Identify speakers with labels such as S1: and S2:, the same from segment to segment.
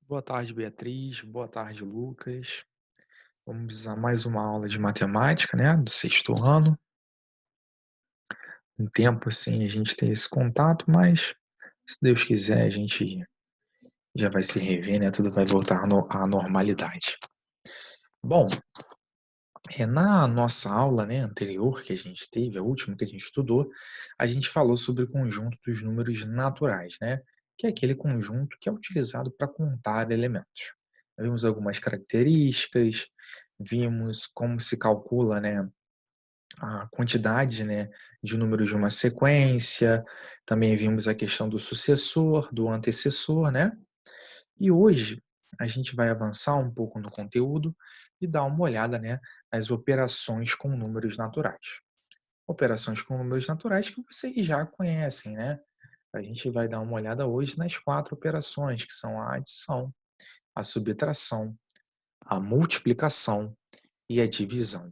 S1: Boa tarde, Beatriz. Boa tarde, Lucas. Vamos a mais uma aula de matemática, né, do sexto ano. Um tempo sem a gente ter esse contato, mas se Deus quiser, a gente já vai se rever, né? Tudo vai voltar à normalidade. Bom, na nossa aula, né, anterior que a gente teve, a última que a gente estudou, a gente falou sobre o conjunto dos números naturais, né? Que é aquele conjunto que é utilizado para contar elementos. Vimos algumas características, vimos como se calcula, né, a quantidade, né, de números de uma sequência, também vimos a questão do sucessor, do antecessor, né? E hoje a gente vai avançar um pouco no conteúdo e dar uma olhada, né, nas operações com números naturais. Operações com números naturais que vocês já conhecem, né? A gente vai dar uma olhada hoje nas 4 operações, que são a adição, a subtração, a multiplicação e a divisão.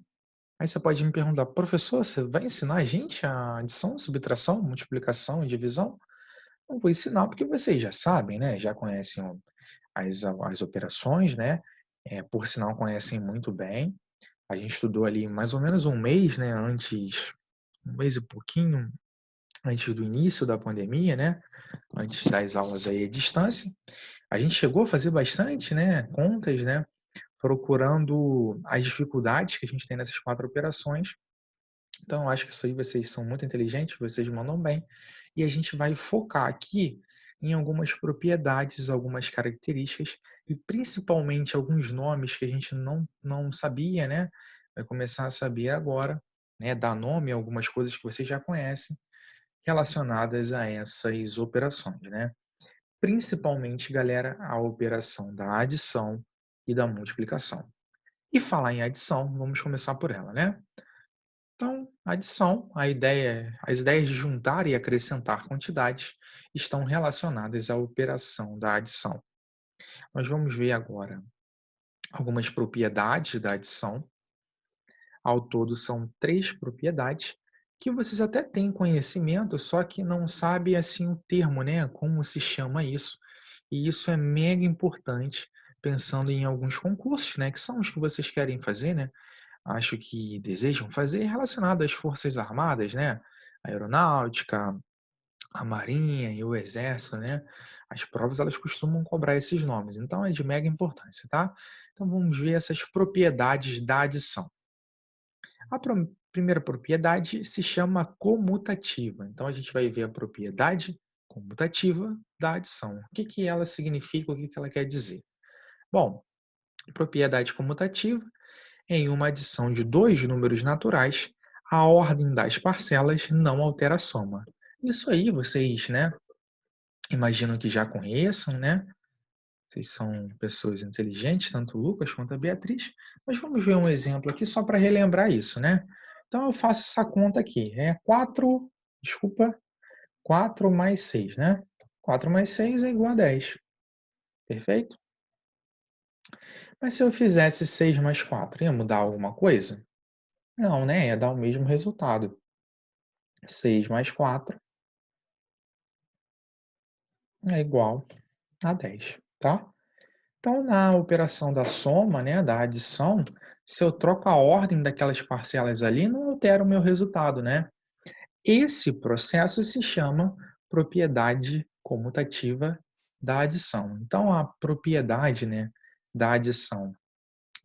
S1: Aí você pode me perguntar: "Professor, você vai ensinar a gente a adição, subtração, multiplicação e divisão?" Eu vou ensinar porque vocês já sabem, né, já conhecem as operações, né, por sinal conhecem muito bem. A gente estudou ali mais ou menos um mês, né, antes, um mês e pouquinho antes do início da pandemia, né, antes das aulas aí à distância. A gente chegou a fazer bastante, né, contas, né, procurando as dificuldades que a gente tem nessas 4 operações. Então eu acho que isso aí vocês são muito inteligentes, vocês mandam bem, e a gente vai focar aqui em algumas propriedades, algumas características e principalmente alguns nomes que a gente não sabia, né, vai começar a saber agora, né, dar nome a algumas coisas que vocês já conhecem relacionadas a essas operações, né. Principalmente, galera, a operação da adição e da multiplicação. E falar em adição, vamos começar por ela, né. Então, adição, as ideias de juntar e acrescentar quantidades estão relacionadas à operação da adição. Nós vamos ver agora algumas propriedades da adição. Ao todo são 3 propriedades que vocês até têm conhecimento, só que não sabe assim o termo, né, como se chama isso. E isso é mega importante pensando em alguns concursos, né, que são os que vocês querem fazer, né, acho que desejam fazer relacionado às forças armadas, né, a aeronáutica, a marinha e o exército, né, as provas elas costumam cobrar esses nomes, então é de mega importância, tá? Então vamos ver essas propriedades da adição. A primeira propriedade se chama comutativa, então a gente vai ver a propriedade comutativa da adição. O que que ela significa, o que que ela quer dizer? Bom, propriedade comutativa: em uma adição de 2 números naturais, a ordem das parcelas não altera a soma. Isso aí vocês, né, imagino que já conheçam, né? Vocês são pessoas inteligentes, tanto o Lucas quanto a Beatriz, mas vamos ver um exemplo aqui só para relembrar isso, né? Então eu faço essa conta aqui, é 4, desculpa, 4 mais 6, né? 4 mais 6 é igual a 10, perfeito? Mas se eu fizesse 6 mais 4, ia mudar alguma coisa? Não, né? Ia dar o mesmo resultado. 6 mais 4 é igual a 10, tá? Então, na operação da soma, né, da adição, se eu troco a ordem daquelas parcelas ali, não altera o meu resultado, né? Esse processo se chama propriedade comutativa da adição. Então, a propriedade, né, da adição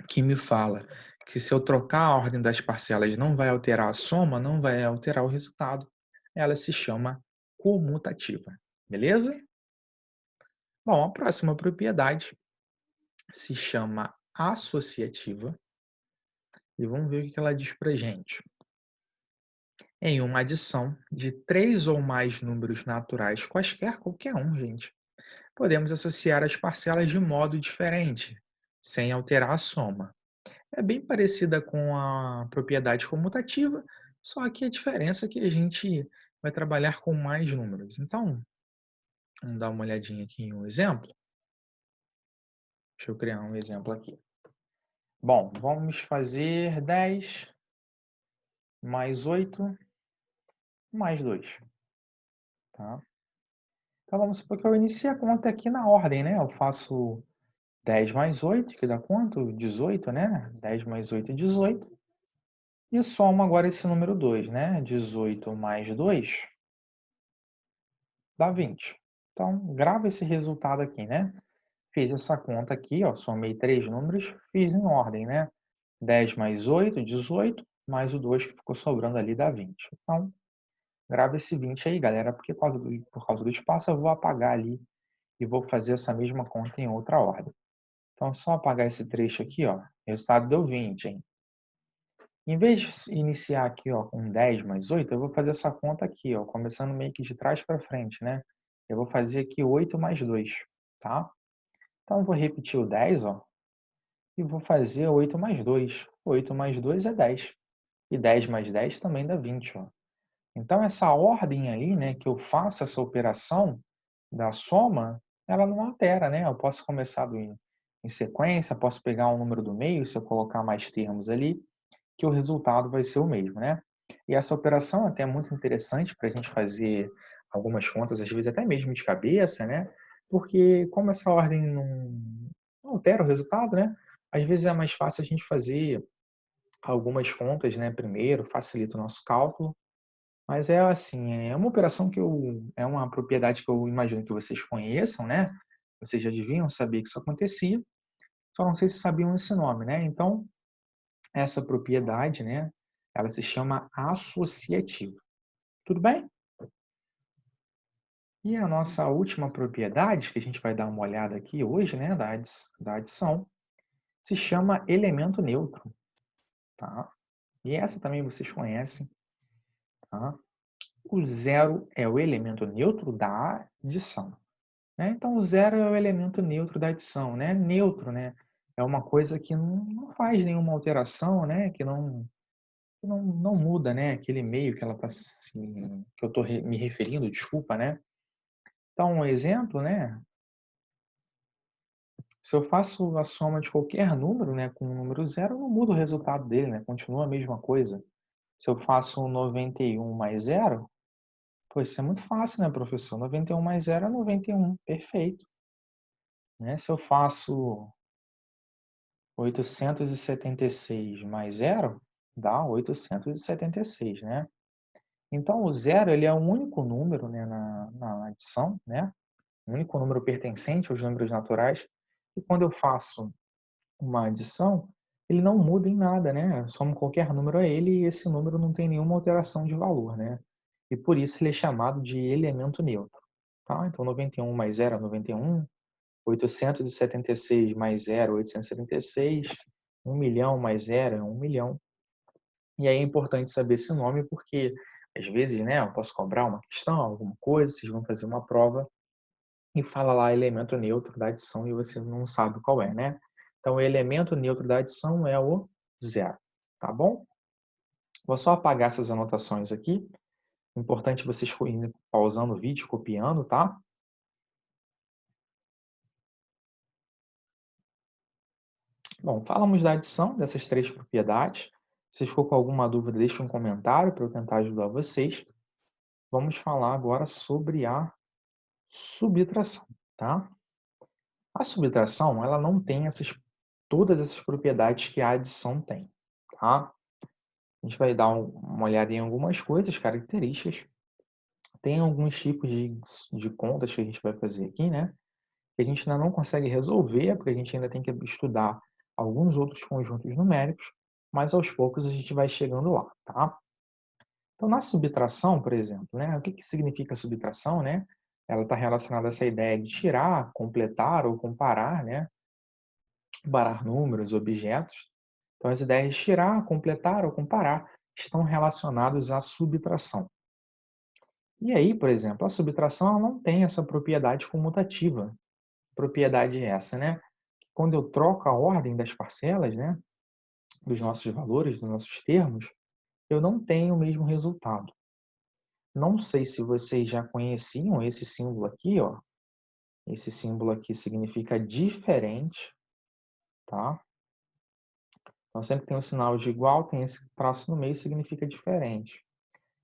S1: que me fala que se eu trocar a ordem das parcelas não vai alterar a soma, não vai alterar o resultado, ela se chama comutativa. Beleza? Bom, a próxima propriedade se chama associativa e vamos ver o que ela diz para gente. Em uma adição de 3 ou mais números naturais quaisquer, qualquer um, gente, podemos associar as parcelas de modo diferente, sem alterar a soma. É bem parecida com a propriedade comutativa, só que a diferença é que a gente vai trabalhar com mais números. Então, vamos dar uma olhadinha aqui em um exemplo. Deixa eu criar um exemplo aqui. Bom, vamos fazer 10 mais 8 mais 2, tá? Então vamos supor que eu inicie a conta aqui na ordem, né? Eu faço 10 mais 8, que dá quanto? 18, né? 10 mais 8 é 18. E soma agora esse número 2, né? 18 mais 2 dá 20. Então, grava esse resultado aqui, né? Fiz essa conta aqui, ó, somei 3 números, fiz em ordem, né? 10 mais 8, 18, mais o 2 que ficou sobrando ali dá 20. Então, grava esse 20 aí, galera, porque por causa do espaço eu vou apagar ali e vou fazer essa mesma conta em outra ordem. Então, só apagar esse trecho aqui, ó, o resultado deu 20, hein? Em vez de iniciar aqui, ó, com 10 mais 8, eu vou fazer essa conta aqui, ó, começando meio que de trás para frente, né? Eu vou fazer aqui 8 mais 2, tá? Então, eu vou repetir o 10, ó, e vou fazer 8 mais 2. 8 mais 2 é 10. E 10 mais 10 também dá 20, ó. Então, essa ordem aí, né, que eu faço essa operação da soma, ela não altera, né? Eu posso começar em sequência, posso pegar um número do meio, se eu colocar mais termos ali, que o resultado vai ser o mesmo, né? E essa operação até é muito interessante para a gente fazer algumas contas, às vezes até mesmo de cabeça, né? Porque como essa ordem não altera o resultado, né? Às vezes é mais fácil a gente fazer algumas contas, né, primeiro, facilita o nosso cálculo, mas é assim, é uma operação é uma propriedade que eu imagino que vocês conheçam, né? Vocês já deviam saber que isso acontecia, só não sei se sabiam esse nome, né? Então, essa propriedade, né, ela se chama associativa. Tudo bem? E a nossa última propriedade, que a gente vai dar uma olhada aqui hoje, né, da adição, se chama elemento neutro, tá? E essa também vocês conhecem, tá? O zero é o elemento neutro da adição, né? Então, o zero é o elemento neutro da adição, né? Neutro, né? É uma coisa que não faz nenhuma alteração, né? Que não muda, né? Aquele meio que ela tá que eu estou me referindo, desculpa, né? Então, um exemplo, né? Se eu faço a soma de qualquer número, né, com o número zero, não muda o resultado dele, né? Continua a mesma coisa. Se eu faço um 91 mais zero, pô, isso é muito fácil, né, professor? 91 mais zero é 91, perfeito. Né? Se eu faço 876 mais zero, dá 876, né? Então, o zero ele é o único número, né, na adição, né? O único número pertencente aos números naturais. E quando eu faço uma adição, ele não muda em nada, né? Eu somo qualquer número a ele e esse número não tem nenhuma alteração de valor, né? E por isso ele é chamado de elemento neutro, tá? Então 91 mais zero é 91, 876 mais zero é 876, 1 milhão mais zero é 1 milhão. E aí é importante saber esse nome porque às vezes, né, eu posso cobrar uma questão, alguma coisa, vocês vão fazer uma prova e fala lá elemento neutro da adição e você não sabe qual é, né? Então, o elemento neutro da adição é o zero, tá bom? Vou só apagar essas anotações aqui. Importante vocês irem pausando o vídeo, copiando, tá? Bom, falamos da adição dessas três propriedades. Se ficou com alguma dúvida, deixe um comentário para eu tentar ajudar vocês. Vamos falar agora sobre a subtração, tá? A subtração, ela não tem todas essas propriedades que a adição tem, tá? A gente vai dar uma olhada em algumas coisas, características. Tem alguns tipos de contas que a gente vai fazer aqui, né? Que a gente ainda não consegue resolver, porque a gente ainda tem que estudar alguns outros conjuntos numéricos, mas aos poucos a gente vai chegando lá, tá? Então, na subtração, por exemplo, né? O que que significa subtração, né? Ela está relacionada a essa ideia de tirar, completar ou comparar, né? Comparar números, objetos. Então, as ideias de tirar, completar ou comparar estão relacionadas à subtração. E aí, por exemplo, a subtração ela não tem essa propriedade comutativa. Propriedade é essa, né? Quando eu troco a ordem das parcelas, né, dos nossos valores, dos nossos termos, eu não tenho o mesmo resultado. Não sei se vocês já conheciam esse símbolo aqui, ó. Esse símbolo aqui significa diferente, tá? Então, sempre tem um sinal de igual, tem esse traço no meio, significa diferente.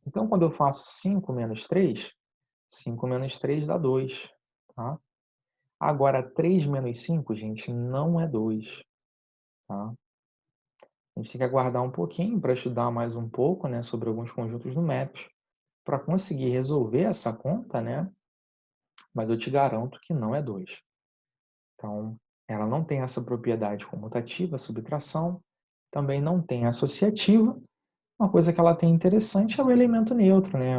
S1: Então, quando eu faço 5 menos 3 dá 2, tá? Agora 3 menos 5, gente, não é 2, tá? A gente tem que aguardar um pouquinho para estudar mais um pouco, né, sobre alguns conjuntos numéricos, para conseguir resolver essa conta, né, mas eu te garanto que não é 2. Então, ela não tem essa propriedade comutativa, subtração, também não tem associativa. Uma coisa que ela tem interessante é o elemento neutro, né?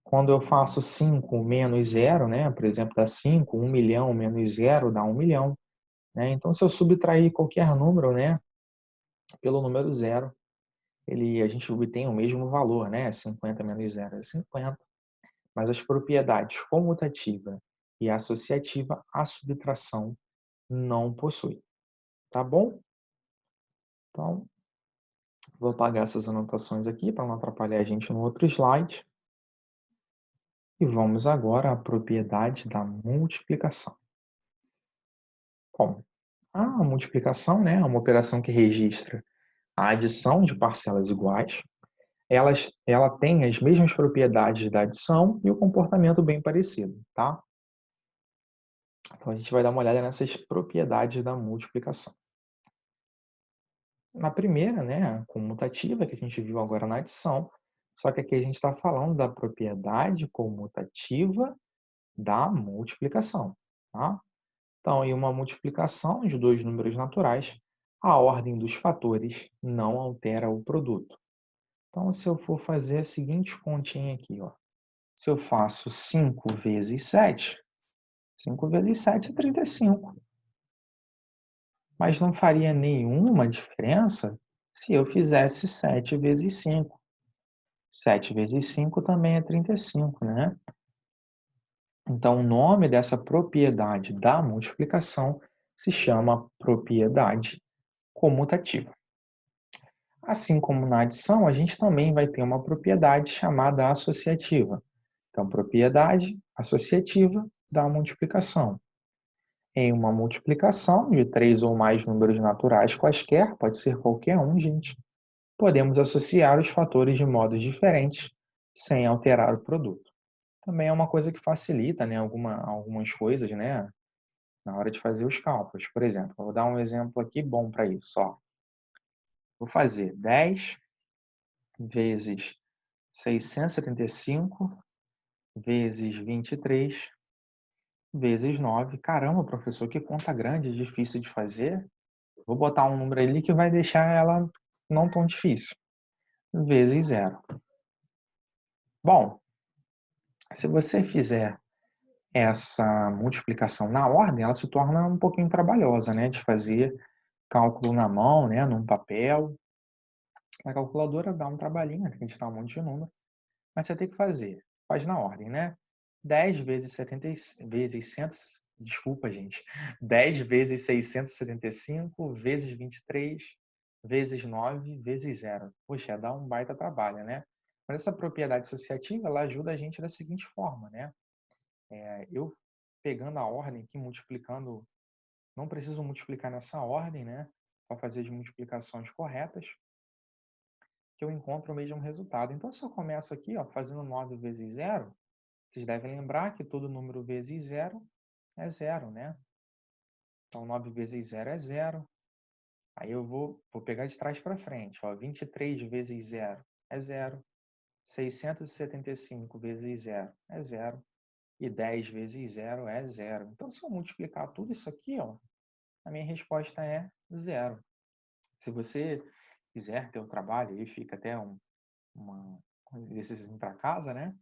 S1: Quando eu faço 5 menos zero, né? Por exemplo, dá 5, 1 milhão menos zero dá 1 milhão, né? Então, se eu subtrair qualquer número, né, pelo número zero, a gente obtém o mesmo valor, né? 50 menos zero é 50. Mas as propriedades comutativa e associativa, a subtração não possui. Tá bom? Então, vou apagar essas anotações aqui para não atrapalhar a gente no outro slide. E vamos agora à propriedade da multiplicação. Bom, a multiplicação, né, é uma operação que registra a adição de parcelas iguais. Ela tem as mesmas propriedades da adição e o comportamento bem parecido, tá? Então, a gente vai dar uma olhada nessas propriedades da multiplicação. Na primeira, né, a comutativa, que a gente viu agora na adição, só que aqui a gente está falando da propriedade comutativa da multiplicação, tá? Então, em uma multiplicação de dois números naturais, a ordem dos fatores não altera o produto. Então, se eu for fazer a seguinte continha aqui, ó. Se eu faço 5 vezes 7, 5 vezes 7 é 35. Mas não faria nenhuma diferença se eu fizesse 7 vezes 5. 7 vezes 5 também é 35, né? Então, o nome dessa propriedade da multiplicação se chama propriedade comutativa. Assim como na adição, a gente também vai ter uma propriedade chamada associativa. Então, propriedade associativa da multiplicação. Em uma multiplicação de 3 ou mais números naturais quaisquer, pode ser qualquer um, gente, podemos associar os fatores de modos diferentes, sem alterar o produto. Também é uma coisa que facilita, né, algumas coisas, né, na hora de fazer os cálculos. Por exemplo, vou dar um exemplo aqui bom para isso. Ó. Vou fazer 10 vezes 675 vezes 23 vezes 9. Caramba, professor, que conta grande, difícil de fazer. Vou botar um número ali que vai deixar ela não tão difícil. Vezes zero. Bom, se você fizer essa multiplicação na ordem, ela se torna um pouquinho trabalhosa, né? De fazer cálculo na mão, né? Num papel. Na calculadora dá um trabalhinho, tem que digitar um monte de número. Mas você tem que fazer. Faz na ordem, né? 10 vezes 70, vezes 100, desculpa, gente. 10 vezes 675 vezes 23 vezes 9 vezes zero. Poxa, dá um baita trabalho, né? Mas essa propriedade associativa, ela ajuda a gente da seguinte forma, né? Eu pegando a ordem aqui, multiplicando, não preciso multiplicar nessa ordem, né? Para fazer as multiplicações corretas, que eu encontro o mesmo resultado. Então, se eu começo aqui, ó, fazendo 9 vezes zero, vocês devem lembrar que todo número vezes zero é zero, né? Então, 9 vezes zero é zero. Aí eu vou pegar de trás para frente. Ó, 23 vezes zero é zero. 675 vezes zero é zero. E 10 vezes zero é zero. Então, se eu multiplicar tudo isso aqui, ó, a minha resposta é zero. Se você quiser ter um trabalho, aí fica até um exercício para casa, né?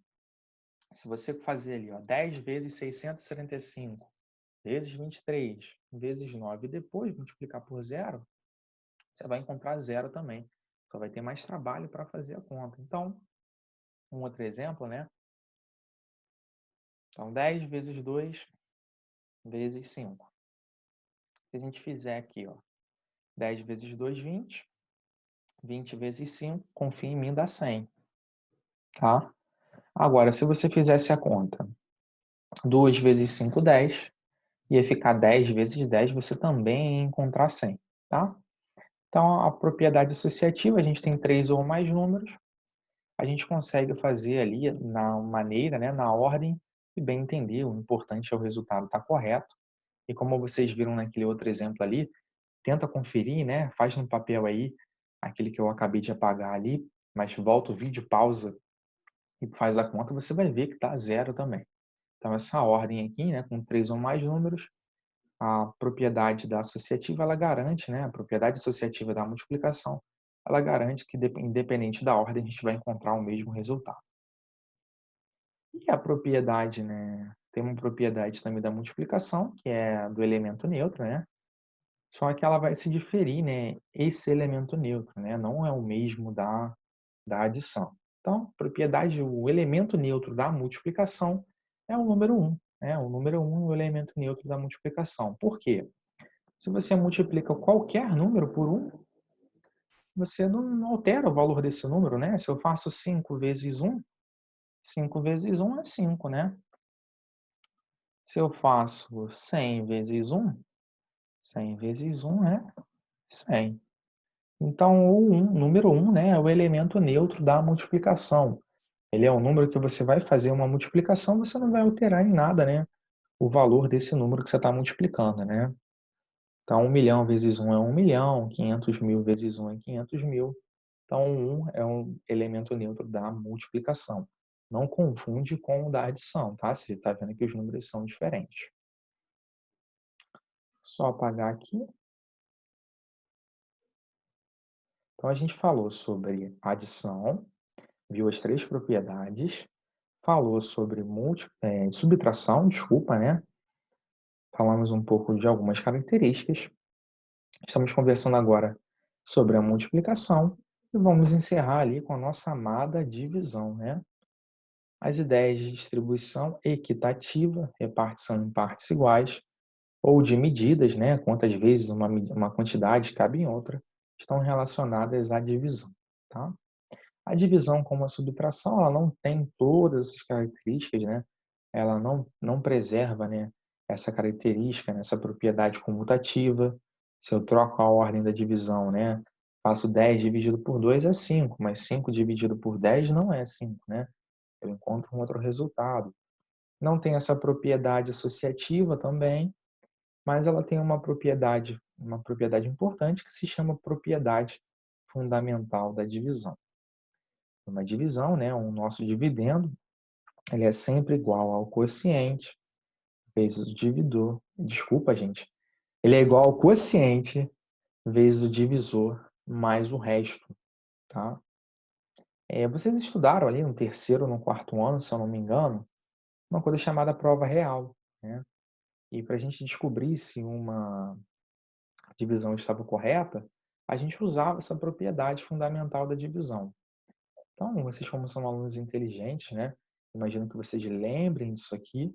S1: Se você fazer ali, ó, 10 vezes 675 vezes 23 vezes 9 e depois multiplicar por zero, você vai encontrar zero também. Só vai ter mais trabalho para fazer a conta. Então, um outro exemplo, né? Então, 10 vezes 2 vezes 5. Se a gente fizer aqui, ó, 10 vezes 2, 20. 20 vezes 5, confia em mim, dá 100. Tá? Agora, se você fizesse a conta 2 vezes 5, 10. Ia ficar 10 vezes 10, você também ia encontrar 100. Tá? Então, a propriedade associativa, a gente tem 3 ou mais números. A gente consegue fazer ali na maneira, né, na ordem e bem entender, o importante é o resultado estar correto. E como vocês viram naquele outro exemplo ali, tenta conferir, né, faz no papel aí, aquele que eu acabei de apagar ali, mas volta o vídeo, pausa e faz a conta, você vai ver que está zero também. Então essa ordem aqui, né, com 3 ou mais números, a propriedade da associativa, ela garante, né, a propriedade associativa da multiplicação, ela garante que independente da ordem, a gente vai encontrar o mesmo resultado. E a propriedade, né, tem uma propriedade também da multiplicação, que é do elemento neutro, né, só que ela vai se diferir, né, esse elemento neutro, né, não é o mesmo da adição. Então, propriedade, o elemento neutro da multiplicação é o número 1, né, o número 1 é o elemento neutro da multiplicação. Por quê? Se você multiplica qualquer número por 1, você não altera o valor desse número, né? Se eu faço 5 vezes 1, 5 vezes 1 é 5, né? Se eu faço 100 vezes 1, 100 vezes 1 é 100. Então, o número 1, né, é o elemento neutro da multiplicação. Ele é um número que você vai fazer uma multiplicação, você não vai alterar em nada, né, o valor desse número que você está multiplicando, né? Então, 1.000.000 vezes 1 é 1.000.000, 500.000 vezes 1 é 500.000. Então, o 1 é um elemento neutro da multiplicação. Não confunde com o da adição, tá? Você está vendo que os números são diferentes. Só apagar aqui. Então, a gente falou sobre adição, viu as 3 propriedades, falou sobre subtração, desculpa, né? Falamos um pouco de algumas características. Estamos conversando agora sobre a multiplicação e vamos encerrar ali com a nossa amada divisão, né? As ideias de distribuição equitativa, repartição em partes iguais, ou de medidas, né? Quantas vezes uma quantidade cabe em outra, estão relacionadas à divisão, tá? A divisão, como a subtração, ela não tem todas essas características, né? Ela não preserva, né, essa característica, né, essa propriedade comutativa. Se eu troco a ordem da divisão, né, faço 10 dividido por 2 é 5, mas 5 dividido por 10 não é 5, né? Eu encontro um outro resultado. Não tem essa propriedade associativa também, mas ela tem uma propriedade importante que se chama propriedade fundamental da divisão. Uma divisão, né, o nosso dividendo, ele é sempre igual ao quociente vezes o divisor. Desculpa, gente. Ele é igual ao quociente vezes o divisor mais o resto, tá? Vocês estudaram ali no terceiro ou no quarto ano, se eu não me engano, uma coisa chamada prova real, né? E para a gente descobrir se uma divisão estava correta, a gente usava essa propriedade fundamental da divisão. Então, vocês como são alunos inteligentes, né? Imagino que vocês lembrem disso aqui,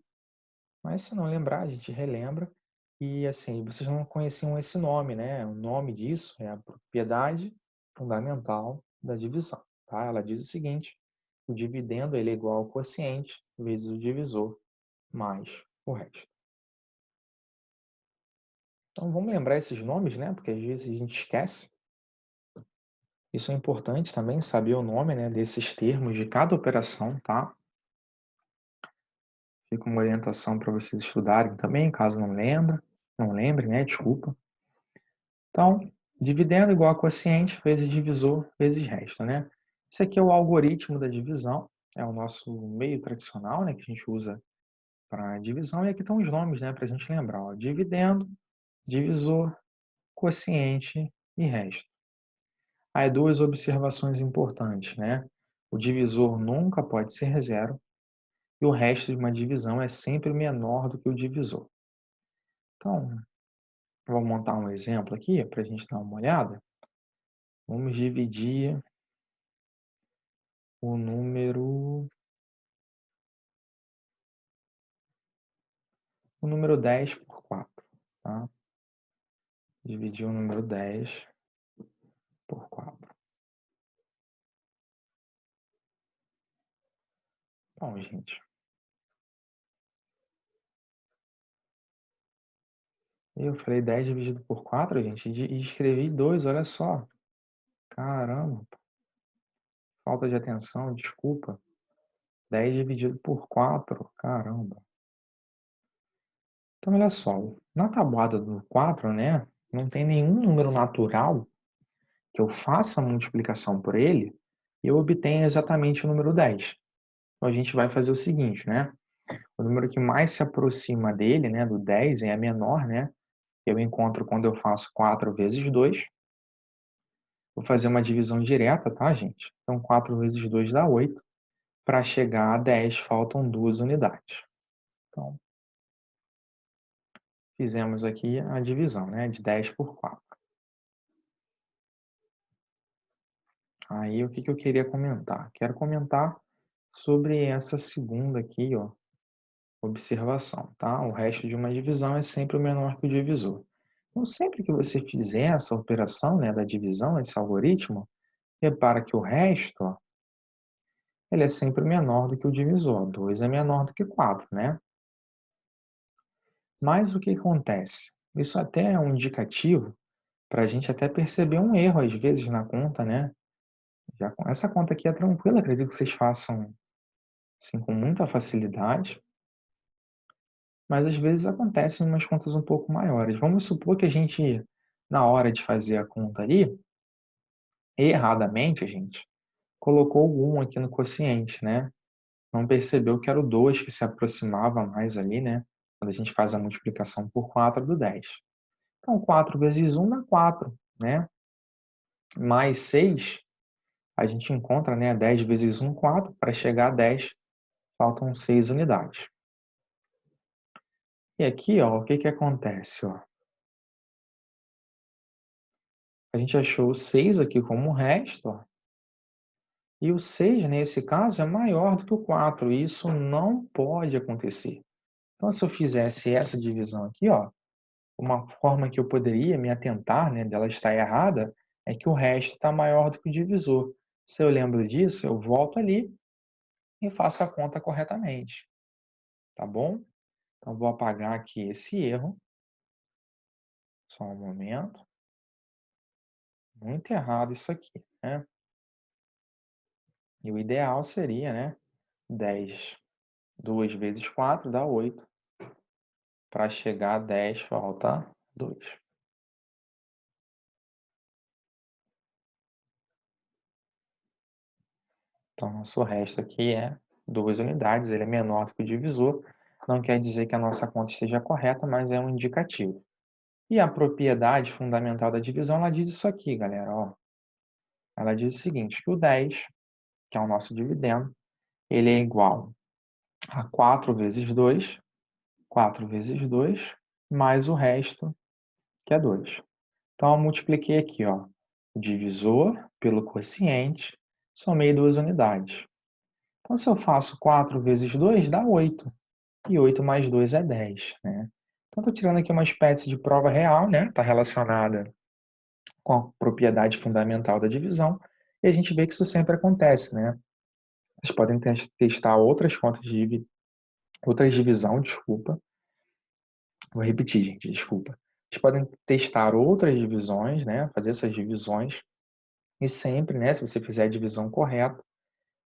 S1: mas se não lembrar, a gente relembra. E assim, vocês não conheciam esse nome, né? O nome disso é a propriedade fundamental da divisão, tá? Ela diz o seguinte: o dividendo ele é igual ao quociente vezes o divisor mais o resto. Então vamos lembrar esses nomes, né? Porque às vezes a gente esquece. Isso é importante também, saber o nome, né, desses termos de cada operação, tá? Fica uma orientação para vocês estudarem também, caso não lembrem, né? Desculpa. Então, dividendo igual a quociente vezes divisor vezes resto, né? Esse aqui é o algoritmo da divisão, é o nosso meio tradicional, né, que a gente usa para divisão. E aqui estão os nomes, né, para a gente lembrar, ó, dividendo, divisor, quociente e resto. Aí duas observações importantes, né? O divisor nunca pode ser zero e o resto de uma divisão é sempre menor do que o divisor. Então, vamos montar um exemplo aqui para a gente dar uma olhada. Vamos dividir o número 10 por 4, tá? Dividir o número 10 por 4. Bom, gente, eu falei 10 dividido por 4, gente, e escrevi 2, olha só. Caramba, falta de atenção, desculpa. 10 dividido por 4, caramba. Então olha só, na tabuada do 4, né, não tem nenhum número natural que eu faça a multiplicação por ele e eu obtenha exatamente o número 10. Então a gente vai fazer o seguinte, né, o número que mais se aproxima dele, né, do 10 é a menor, né, eu encontro quando eu faço 4 vezes 2. Vou fazer uma divisão direta, tá, gente? Então 4 vezes 2 dá 8. Para chegar a 10, faltam 2 unidades. Então, fizemos aqui a divisão, né, de 10 por 4. Aí, o que que eu queria comentar? Quero comentar sobre essa segunda aqui, ó, observação, tá? O resto de uma divisão é sempre o menor que o divisor. Então, sempre que você fizer essa operação, né, da divisão, esse algoritmo, repara que o resto, ó, ele é sempre menor do que o divisor. 2 é menor do que 4, né? Mas o que acontece? Isso até é um indicativo para a gente até perceber um erro, às vezes, na conta, né? Essa conta aqui é tranquila, acredito que vocês façam assim, com muita facilidade, mas às vezes acontecem umas contas um pouco maiores. Vamos supor que a gente, na hora de fazer a conta ali, erradamente, a gente colocou o 1 aqui no quociente, né? Não percebeu que era o 2 que se aproximava mais ali, né? Quando a gente faz a multiplicação por 4 do 10. Então, 4 vezes 1 dá 4, né? Mais 6, a gente encontra, né, 10 vezes 1, 4. Para chegar a 10, faltam 6 unidades. E aqui, ó, o que que acontece, ó? A gente achou o 6 aqui como resto, ó, e o 6, nesse caso, é maior do que o 4, e isso não pode acontecer. Então, se eu fizesse essa divisão aqui, ó, uma forma que eu poderia me atentar, né, dela estar errada, é que o resto está maior do que o divisor. Se eu lembro disso, eu volto ali e faço a conta corretamente, tá bom? Então, vou apagar aqui esse erro, só um momento. Muito errado isso aqui, né? E o ideal seria, né, 10. 2 vezes 4 dá 8. Para chegar a 10, falta 2. Então, nosso resto aqui é 2 unidades, ele é menor do que o divisor. Não quer dizer que a nossa conta esteja correta, mas é um indicativo. E a propriedade fundamental da divisão, ela diz isso aqui, galera, ó. Ela diz o seguinte, que o 10, que é o nosso dividendo, ele é igual a 4 vezes 2, 4 vezes 2, mais o resto, que é 2. Então, eu multipliquei aqui, ó, o divisor pelo quociente, somei 2 unidades. Então, se eu faço 4 vezes 2, dá 8. E 8 mais 2 é 10, né? Então, estou tirando aqui uma espécie de prova real, né? Está relacionada com a propriedade fundamental da divisão. E a gente vê que isso sempre acontece, né? Vocês podem testar outras contas de outras divisão, desculpa. Vou repetir, gente, desculpa. Vocês podem testar outras divisões, né? Fazer essas divisões. E sempre, né? Se você fizer a divisão correta,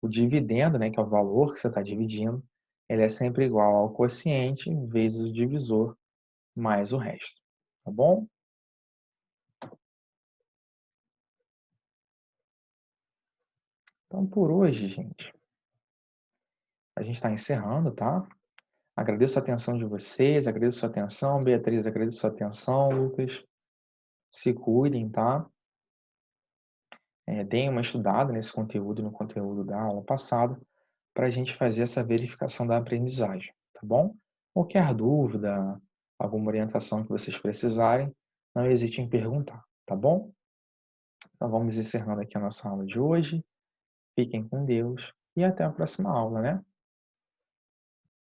S1: o dividendo, né? Que é o valor que você está dividindo, ele é sempre igual ao quociente vezes o divisor mais o resto. Tá bom? Então, por hoje, gente, a gente está encerrando, tá? Agradeço a atenção de vocês, agradeço a sua atenção, Beatriz, agradeço a sua atenção, Lucas. Se cuidem, tá? Deem uma estudada nesse conteúdo, no conteúdo da aula passada, para a gente fazer essa verificação da aprendizagem, tá bom? Qualquer dúvida, alguma orientação que vocês precisarem, não hesite em perguntar, tá bom? Então vamos encerrando aqui a nossa aula de hoje. Fiquem com Deus e até a próxima aula, né?